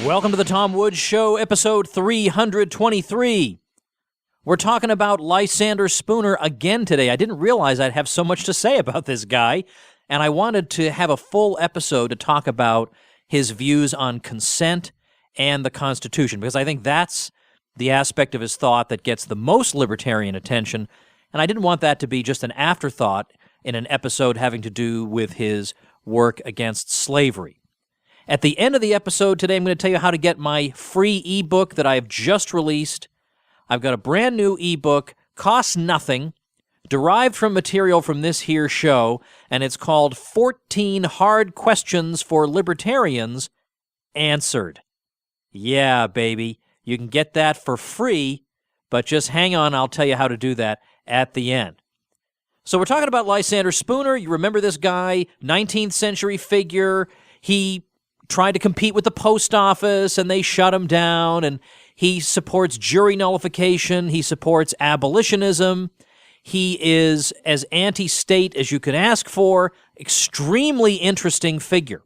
Welcome to the Tom Woods Show, episode 323. We're talking about Lysander Spooner again today. I didn't realize I'd have so much to say about this guy, and I wanted to have a full episode to talk about his views on consent and the Constitution, because I think that's the aspect of his thought that gets the most libertarian attention, and I didn't want that to be just an afterthought in an episode having to do with his work against slavery. At the end of the episode today, I'm going to tell you how to get my free ebook that I've just released. I've got a brand new ebook, costs nothing, derived from material from this here show, and it's called 14 Hard Questions for Libertarians Answered. Yeah, baby, you can get that for free, but just hang on, I'll tell you how to do that at the end. So we're talking about Lysander Spooner. You remember this guy, 19th century figure. He tried to compete with the post office, and they shut him down, and he supports jury nullification. He supports abolitionism. He is as anti-state as you could ask for. Extremely interesting figure.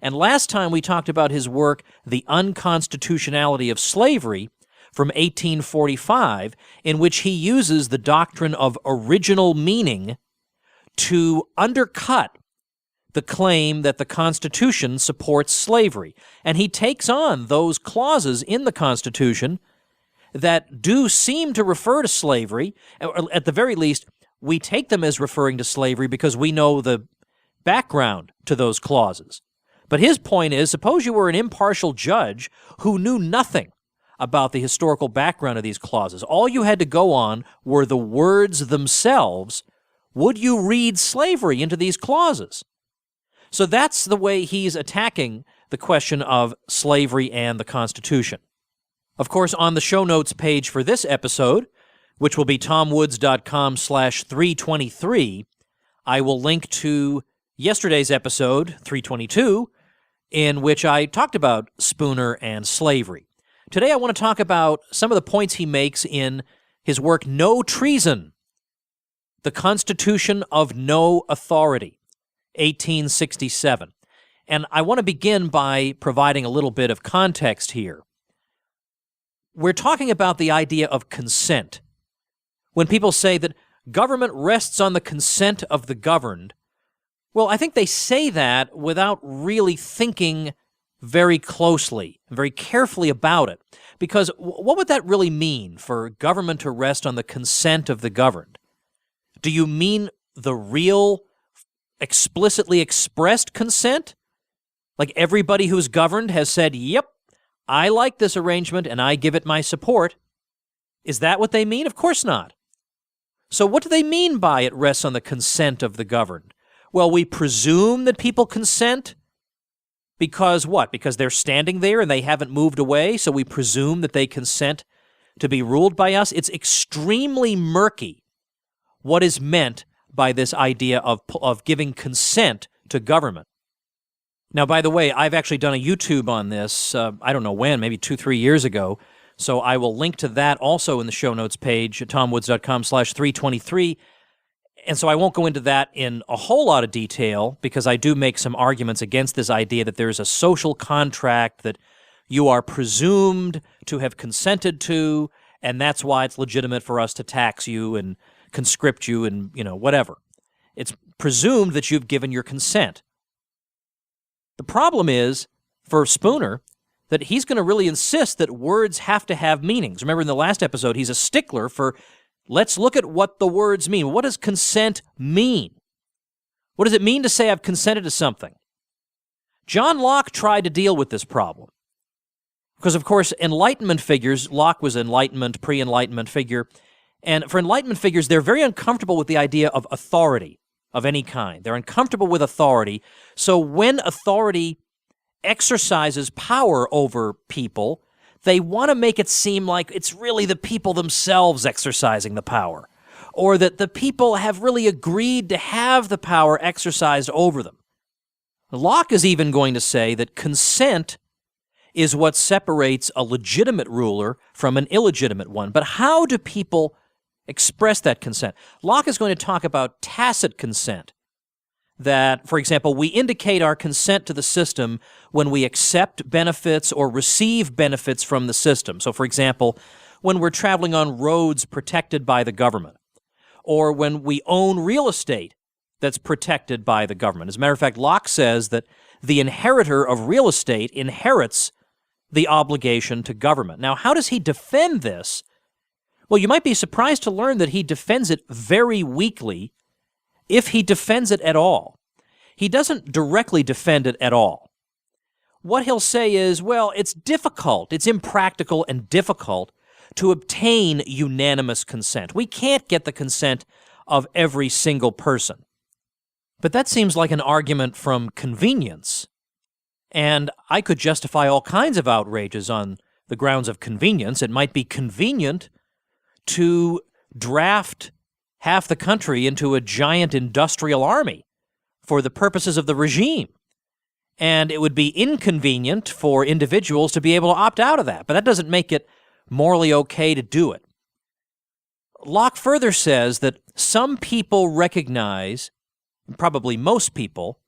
And last time we talked about his work, The Unconstitutionality of Slavery, from 1845, in which he uses the doctrine of original meaning to undercut the claim that the Constitution supports slavery. And he takes on those clauses in the Constitution that do seem to refer to slavery. At the very least, we take them as referring to slavery because we know the background to those clauses. But his point is, suppose you were an impartial judge who knew nothing about the historical background of these clauses. All you had to go on were the words themselves. Would you read slavery into these clauses? So that's the way he's attacking the question of slavery and the Constitution. Of course, on the show notes page for this episode, which will be tomwoods.com/323, I will link to yesterday's episode, 322, in which I talked about Spooner and slavery. Today I want to talk about some of the points he makes in his work, No Treason, the Constitution of No Authority, 1867. And I want to begin by providing a little bit of context here. We're talking about the idea of consent. When people say that government rests on the consent of the governed, well, I think they say that without really thinking very closely, very carefully about it. Because what would that really mean for government to rest on the consent of the governed? Do you mean the real explicitly expressed consent? Like everybody who's governed has said, yep, I like this arrangement and I give it my support. Is that what they mean? Of course not. So what do they mean by it rests on the consent of the governed? Well, we presume that people consent because what? Because they're standing there and they haven't moved away, so we presume that they consent to be ruled by us. It's extremely murky what is meant by this idea of giving consent to government. Now, by the way, I've actually done a YouTube on this, I don't know when, maybe 2-3 years ago, so I will link to that also in the show notes page at tomwoods.com/323, and so I won't go into that in a whole lot of detail because I do make some arguments against this idea that there's a social contract that you are presumed to have consented to, and that's why it's legitimate for us to tax you and conscript you and, whatever. It's presumed that you've given your consent. The problem is, for Spooner, that he's going to really insist that words have to have meanings. Remember in the last episode, he's a stickler for, let's look at what the words mean. What does consent mean? What does it mean to say I've consented to something? John Locke tried to deal with this problem. Because, of course, Enlightenment figures, Locke was Enlightenment, pre-Enlightenment figure, and for Enlightenment figures, they're very uncomfortable with the idea of authority of any kind. They're uncomfortable with authority. So when authority exercises power over people, they want to make it seem like it's really the people themselves exercising the power, or that the people have really agreed to have the power exercised over them. Locke is even going to say that consent is what separates a legitimate ruler from an illegitimate one. But how do people express that consent? Locke is going to talk about tacit consent. that, for example, we indicate our consent to the system when we accept benefits or receive benefits from the system. So, for example, when we're traveling on roads protected by the government, or when we own real estate that's protected by the government. As a matter of fact, Locke says that the inheritor of real estate inherits the obligation to government. Now, how does he defend this? Well, you might be surprised to learn that he defends it very weakly, if he defends it at all. He doesn't directly defend it at all. What he'll say is, well, it's difficult, it's impractical and difficult to obtain unanimous consent. We can't get the consent of every single person. But that seems like an argument from convenience. And I could justify all kinds of outrages on the grounds of convenience. It might be convenient to draft half the country into a giant industrial army for the purposes of the regime. And it would be inconvenient for individuals to be able to opt out of that. But that doesn't make it morally okay to do it. Locke further says that some people recognize, probably most people,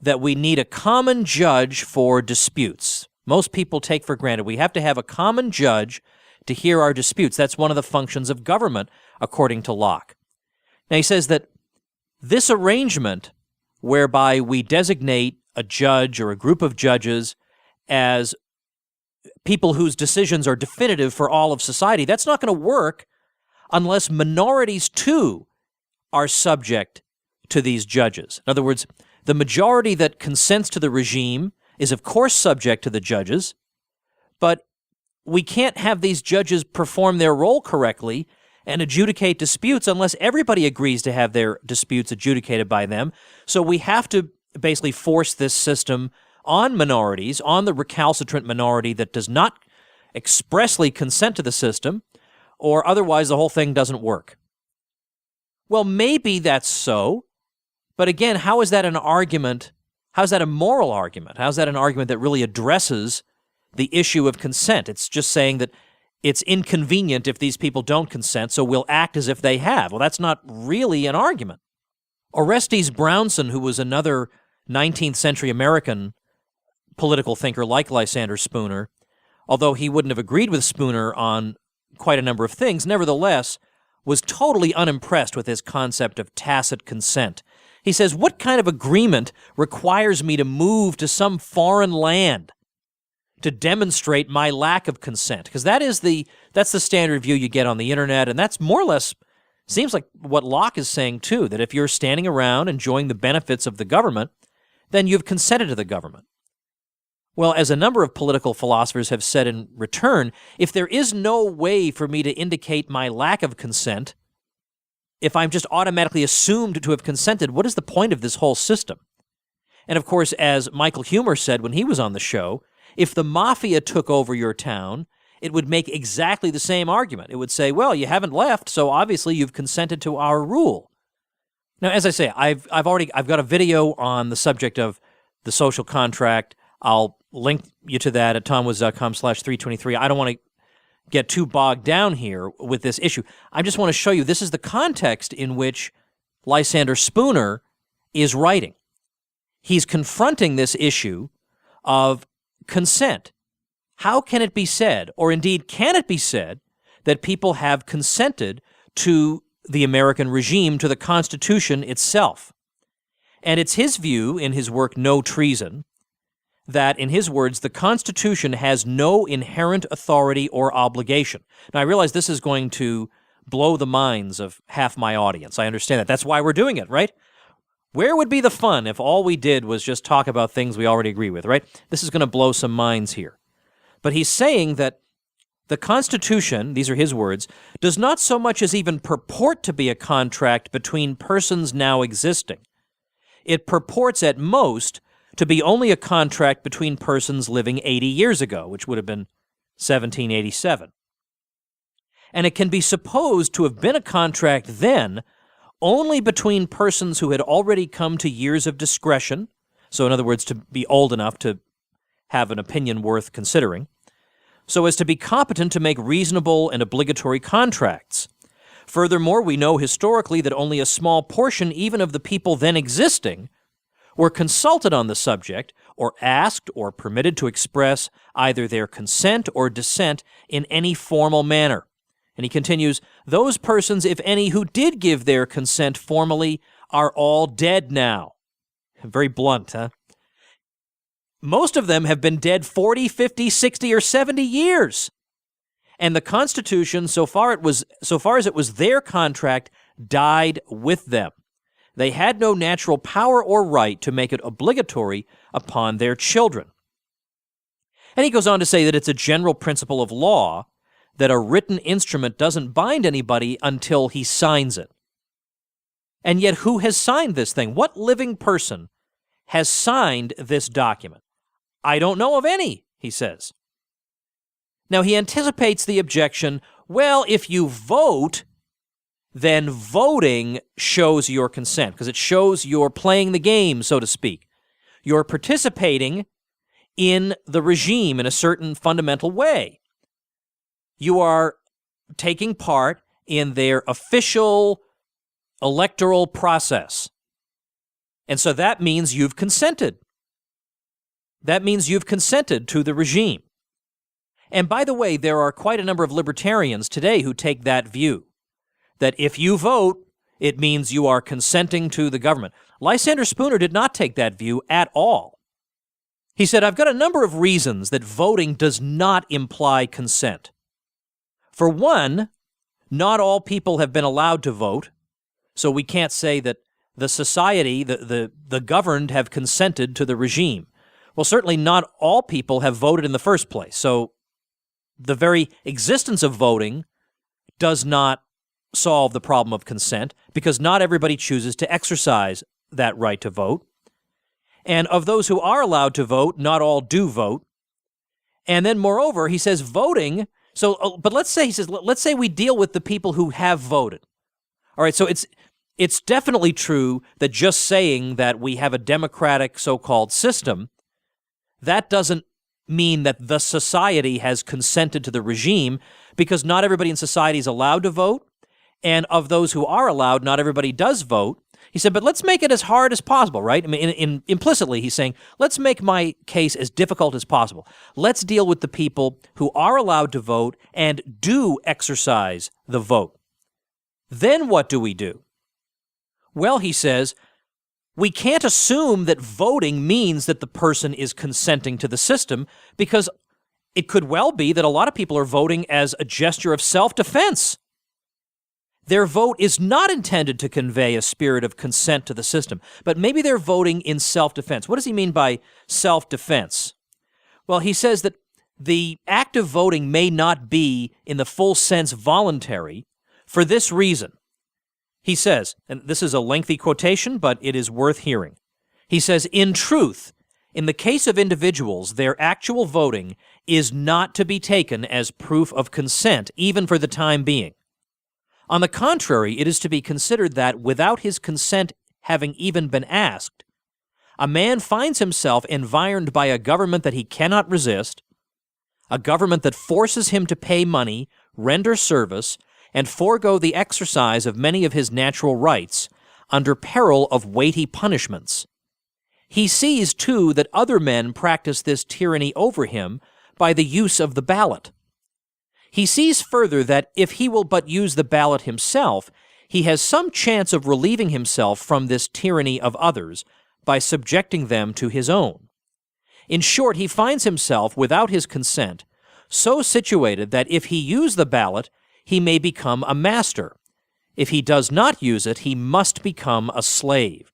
that we need a common judge for disputes. Most people take for granted we have to have a common judge to hear our disputes. That's one of the functions of government, according to Locke. Now, he says that this arrangement, whereby we designate a judge or a group of judges as people whose decisions are definitive for all of society, that's not going to work unless minorities, too, are subject to these judges. In other words, the majority that consents to the regime is, of course, subject to the judges, but we can't have these judges perform their role correctly and adjudicate disputes unless everybody agrees to have their disputes adjudicated by them. So we have to basically force this system on minorities, on the recalcitrant minority that does not expressly consent to the system, or otherwise the whole thing doesn't work. Well, maybe that's so, but again, how is that an argument? How is that a moral argument? How is that an argument that really addresses the issue of consent? It's just saying that it's inconvenient if these people don't consent, so we'll act as if they have. Well, that's not really an argument. Orestes Brownson, who was another 19th century American political thinker like Lysander Spooner, although he wouldn't have agreed with Spooner on quite a number of things, nevertheless was totally unimpressed with his concept of tacit consent. He says, what kind of agreement requires me to move to some foreign land to demonstrate my lack of consent? Because that's the standard view you get on the internet, and that's more or less seems like what Locke is saying too, that if you're standing around enjoying the benefits of the government, then you've consented to the government. Well, as a number of political philosophers have said in return, if there is no way for me to indicate my lack of consent, if I'm just automatically assumed to have consented, what is the point of this whole system? And of course, as Michael Huemer said when he was on the show, if the mafia took over your town, it would make exactly the same argument. It would say, well, you haven't left, so obviously you've consented to our rule. Now, as I say, I've got a video on the subject of the social contract. I'll link you to that at tomwoods.com/323. I don't want to get too bogged down here with this issue. I just want to show you this is the context in which Lysander Spooner is writing. He's confronting this issue of consent. How can it be said, or indeed can it be said, that people have consented to the American regime, to the Constitution itself? And it's his view in his work, No Treason, that, in his words, the Constitution has no inherent authority or obligation. Now, I realize this is going to blow the minds of half my audience. I understand that. That's why we're doing it, right? Where would be the fun if all we did was just talk about things we already agree with, right? This is going to blow some minds here. But he's saying that the Constitution, these are his words, does not so much as even purport to be a contract between persons now existing. It purports at most to be only a contract between persons living 80 years ago, which would have been 1787. And it can be supposed to have been a contract then only between persons who had already come to years of discretion, so in other words, to be old enough to have an opinion worth considering, so as to be competent to make reasonable and obligatory contracts. Furthermore, we know historically that only a small portion even of the people then existing were consulted on the subject, or asked or permitted to express either their consent or dissent in any formal manner. And he continues, those persons, if any, who did give their consent formally are all dead now. Very blunt, huh? Most of them have been dead 40, 50, 60, or 70 years. And the Constitution, so far as it was their contract, died with them. They had no natural power or right to make it obligatory upon their children. And he goes on to say that it's a general principle of law that a written instrument doesn't bind anybody until he signs it. And yet, who has signed this thing? What living person has signed this document? I don't know of any, he says. Now, he anticipates the objection, well, if you vote, then voting shows your consent, because it shows you're playing the game, so to speak. You're participating in the regime in a certain fundamental way. You are taking part in their official electoral process. And so that means you've consented. That means you've consented to the regime. And by the way, there are quite a number of libertarians today who take that view, that if you vote, it means you are consenting to the government. Lysander Spooner did not take that view at all. He said, I've got a number of reasons that voting does not imply consent. For one, not all people have been allowed to vote, so we can't say that the society, the governed, have consented to the regime. Well, certainly not all people have voted in the first place, so the very existence of voting does not solve the problem of consent, because not everybody chooses to exercise that right to vote. And of those who are allowed to vote, not all do vote. And then moreover, he says voting, but let's say we deal with the people who have voted. All right, so it's definitely true that just saying that we have a democratic so-called system, that doesn't mean that the society has consented to the regime, because not everybody in society is allowed to vote, and of those who are allowed, not everybody does vote. He said, but let's make it as hard as possible, right? I mean, implicitly, he's saying, let's make my case as difficult as possible. Let's deal with the people who are allowed to vote and do exercise the vote. Then what do we do? Well, he says, we can't assume that voting means that the person is consenting to the system, because it could well be that a lot of people are voting as a gesture of self-defense. Their vote is not intended to convey a spirit of consent to the system, but maybe they're voting in self-defense. What does he mean by self-defense? Well, he says that the act of voting may not be, in the full sense, voluntary for this reason. He says, and this is a lengthy quotation, but it is worth hearing. He says, in truth, in the case of individuals, their actual voting is not to be taken as proof of consent, even for the time being. On the contrary, it is to be considered that, without his consent having even been asked, a man finds himself environed by a government that he cannot resist, a government that forces him to pay money, render service, and forego the exercise of many of his natural rights under peril of weighty punishments. He sees, too, that other men practice this tyranny over him by the use of the ballot. He sees further that if he will but use the ballot himself, he has some chance of relieving himself from this tyranny of others by subjecting them to his own. In short, he finds himself, without his consent, so situated that if he use the ballot, he may become a master. If he does not use it, he must become a slave.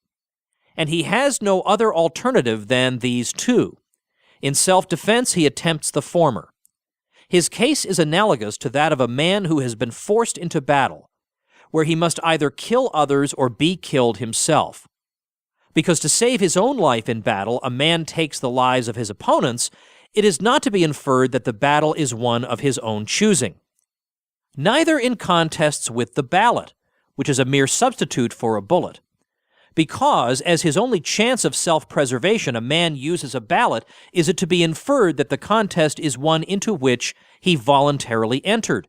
And he has no other alternative than these two. In self-defense, he attempts the former. His case is analogous to that of a man who has been forced into battle, where he must either kill others or be killed himself. Because to save his own life in battle, a man takes the lives of his opponents, it is not to be inferred that the battle is one of his own choosing. Neither in contests with the ballot, which is a mere substitute for a bullet. Because, as his only chance of self-preservation, a man uses a ballot, is it to be inferred that the contest is one into which he voluntarily entered,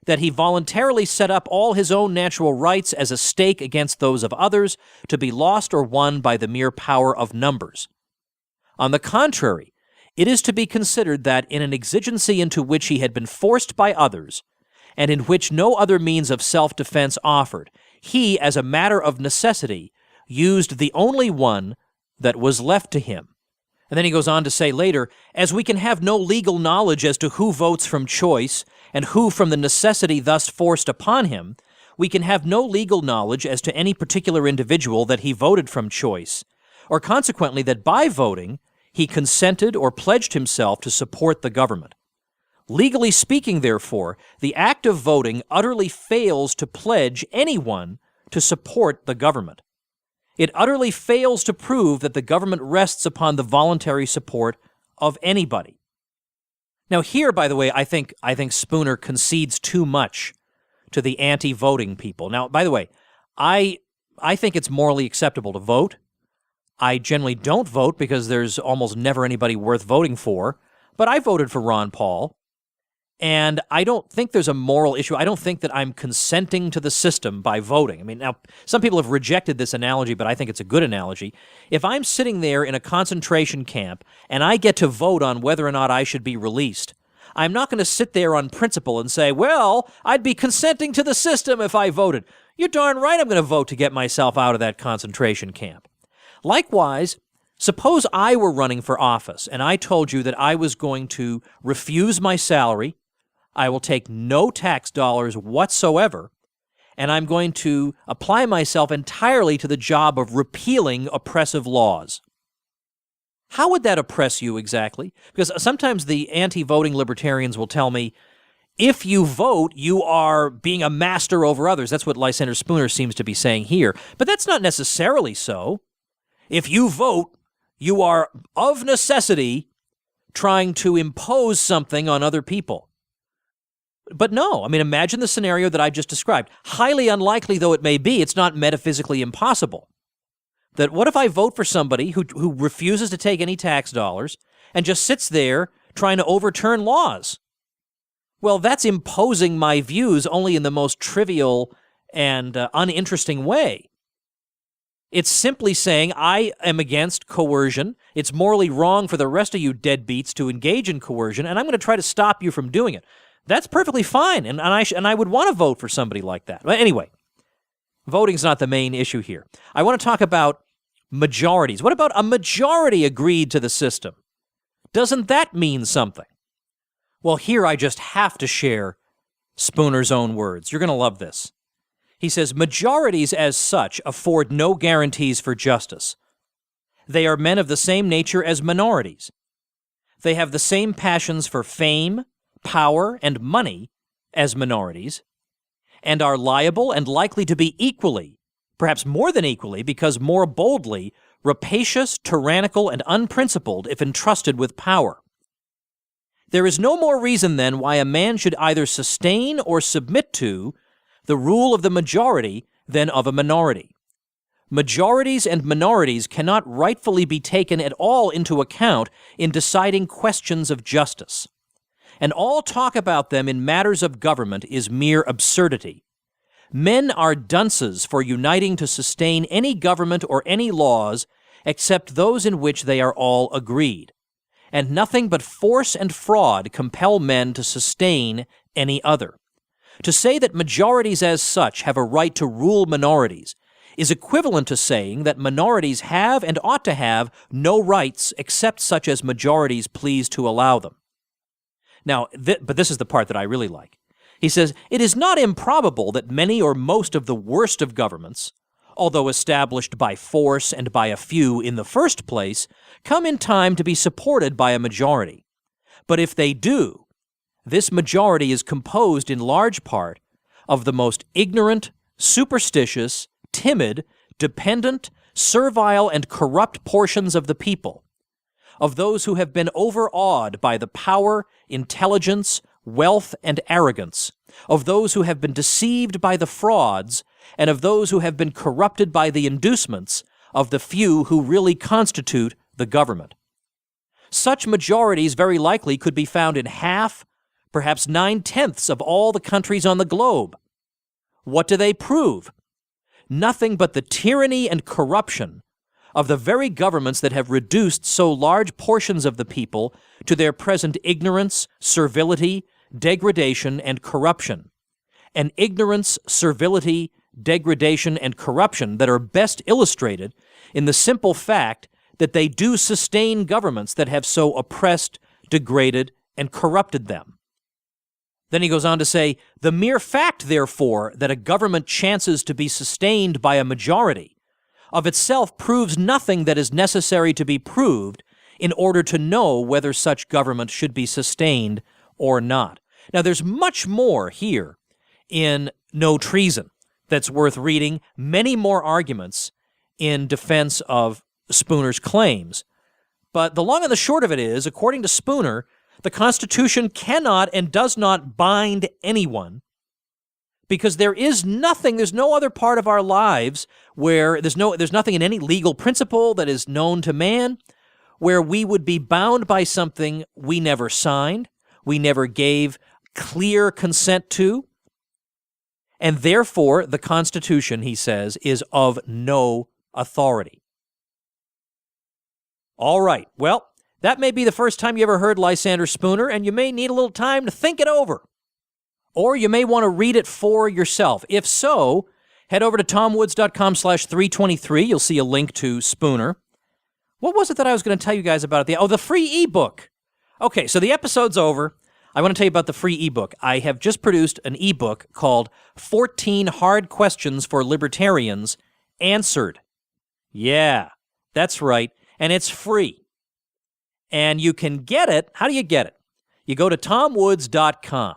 that he voluntarily set up all his own natural rights as a stake against those of others, to be lost or won by the mere power of numbers. On the contrary, it is to be considered that in an exigency into which he had been forced by others, and in which no other means of self-defense offered, he, as a matter of necessity, used the only one that was left to him. And then he goes on to say later, as we can have no legal knowledge as to who votes from choice and who from the necessity thus forced upon him, we can have no legal knowledge as to any particular individual that he voted from choice, or consequently that by voting he consented or pledged himself to support the government. Legally speaking, therefore, the act of voting utterly fails to pledge anyone to support the government. It utterly fails to prove that the government rests upon the voluntary support of anybody. Now here, by the way, I think Spooner concedes too much to the anti-voting people. Now, by the way, I think it's morally acceptable to vote. I generally don't vote because there's almost never anybody worth voting for, but I voted for Ron Paul. And I don't think there's a moral issue. I don't think that I'm consenting to the system by voting. I mean, now, some people have rejected this analogy, but I think it's a good analogy. If I'm sitting there in a concentration camp and I get to vote on whether or not I should be released, I'm not going to sit there on principle and say, well, I'd be consenting to the system if I voted. You're darn right I'm going to vote to get myself out of that concentration camp. Likewise, suppose I were running for office and I told you that I was going to refuse my salary, I will take no tax dollars whatsoever, and I'm going to apply myself entirely to the job of repealing oppressive laws. How would that oppress you exactly? Because sometimes the anti-voting libertarians will tell me, if you vote, you are being a master over others. That's what Lysander Spooner seems to be saying here. But that's not necessarily so. If you vote, you are of necessity trying to impose something on other people. But no, I mean, imagine the scenario that I just described. Highly unlikely though it may be, it's not metaphysically impossible. That what if I vote for somebody who refuses to take any tax dollars and just sits there trying to overturn laws? Well, that's imposing my views only in the most trivial and uninteresting way. It's simply saying I am against coercion. It's morally wrong for the rest of you deadbeats to engage in coercion, and I'm going to try to stop you from doing it. That's perfectly fine, and I would want to vote for somebody like that. But anyway, voting's not the main issue here. I want to talk about majorities. What about a majority agreed to the system? Doesn't that mean something? Well, here I just have to share Spooner's own words. You're going to love this. He says, majorities as such afford no guarantees for justice. They are men of the same nature as minorities. They have the same passions for fame, power, and money as minorities, and are liable and likely to be equally, perhaps more than equally, because more boldly, rapacious, tyrannical, and unprincipled if entrusted with power. There is no more reason, then, why a man should either sustain or submit to the rule of the majority than of a minority. Majorities and minorities cannot rightfully be taken at all into account in deciding questions of justice, and all talk about them in matters of government is mere absurdity. Men are dunces for uniting to sustain any government or any laws except those in which they are all agreed, and nothing but force and fraud compel men to sustain any other. To say that majorities as such have a right to rule minorities is equivalent to saying that minorities have and ought to have no rights except such as majorities please to allow them. Now, but this is the part that I really like. He says, it is not improbable that many or most of the worst of governments, although established by force and by a few in the first place, come in time to be supported by a majority. But if they do, this majority is composed in large part of the most ignorant, superstitious, timid, dependent, servile, and corrupt portions of the people, of those who have been overawed by the power, intelligence, wealth, and arrogance, of those who have been deceived by the frauds, and of those who have been corrupted by the inducements of the few who really constitute the government. Such majorities very likely could be found in half, perhaps 9/10 of all the countries on the globe. What do they prove? Nothing but the tyranny and corruption of the very governments that have reduced so large portions of the people to their present ignorance, servility, degradation, and corruption. And ignorance, servility, degradation, and corruption that are best illustrated in the simple fact that they do sustain governments that have so oppressed, degraded, and corrupted them. Then he goes on to say, the mere fact, therefore, that a government chances to be sustained by a majority of itself proves nothing that is necessary to be proved in order to know whether such government should be sustained or not. Now, there's much more here in No Treason that's worth reading, many more arguments in defense of Spooner's claims. But the long and the short of it is, according to Spooner, the Constitution cannot and does not bind anyone because there's no other part of our lives where there's nothing in any legal principle that is known to man where we would be bound by something we never signed, we never gave clear consent to, and therefore the Constitution, he says, is of no authority. All right, well, that may be the first time you ever heard Lysander Spooner, and you may need a little time to think it over. Or you may want to read it for yourself. If so, head over to tomwoods.com/323. You'll see a link to Spooner. What was it that I was going to tell you guys about it? The free ebook. Okay, so the episode's over. I want to tell you about the free ebook. I have just produced an ebook called 14 Hard Questions for Libertarians Answered. Yeah, that's right. And it's free. And you can get it. How do you get it? You go to tomwoods.com.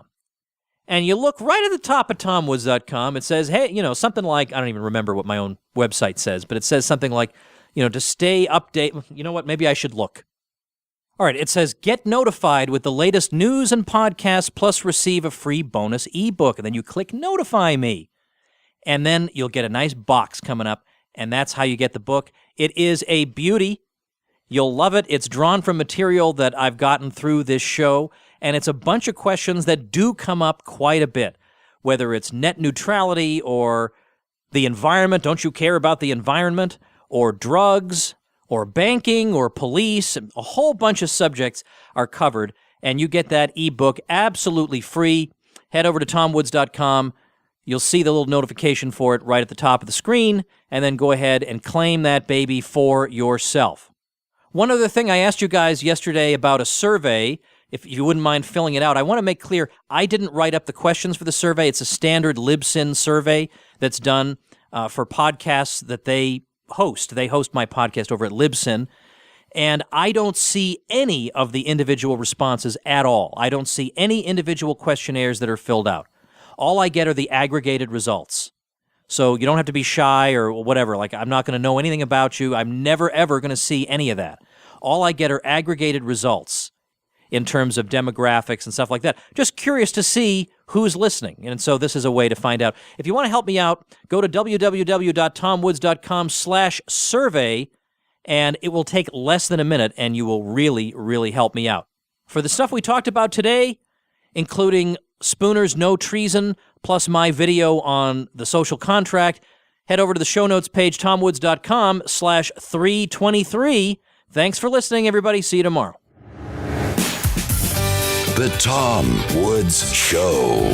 And you look right at the top of tomwoods.com. It says, hey, something like, I don't even remember what my own website says, but it says something like, to stay updated. You know what? Maybe I should look. All right, it says, get notified with the latest news and podcasts, plus receive a free bonus ebook. And then you click notify me. And then you'll get a nice box coming up. And that's how you get the book. It is a beauty. You'll love it. It's drawn from material that I've gotten through this show. And it's a bunch of questions that do come up quite a bit, whether it's net neutrality or the environment. Don't you care about the environment? Or drugs, or banking, or police. A whole bunch of subjects are covered, and you get that ebook absolutely free. Head over to tomwoods.com. You'll see the little notification for it right at the top of the screen, and then go ahead and claim that baby for yourself. One other thing, I asked you guys yesterday about a survey. If you wouldn't mind filling it out, I want to make clear, I didn't write up the questions for the survey. It's a standard Libsyn survey that's done for podcasts that they host. They host my podcast over at Libsyn, and I don't see any of the individual responses at all. I don't see any individual questionnaires that are filled out. All I get are the aggregated results. So you don't have to be shy or whatever. Like, I'm not going to know anything about you. I'm never, ever going to see any of that. All I get are aggregated results in terms of demographics and stuff like that. Just curious to see who's listening. And so this is a way to find out. If you want to help me out, go to www.tomwoods.com/survey, and it will take less than a minute, and you will really, really help me out. For the stuff we talked about today, including Spooner's No Treason, plus my video on the social contract, head over to the show notes page, tomwoods.com/323. Thanks for listening, everybody. See you tomorrow. The Tom Woods Show.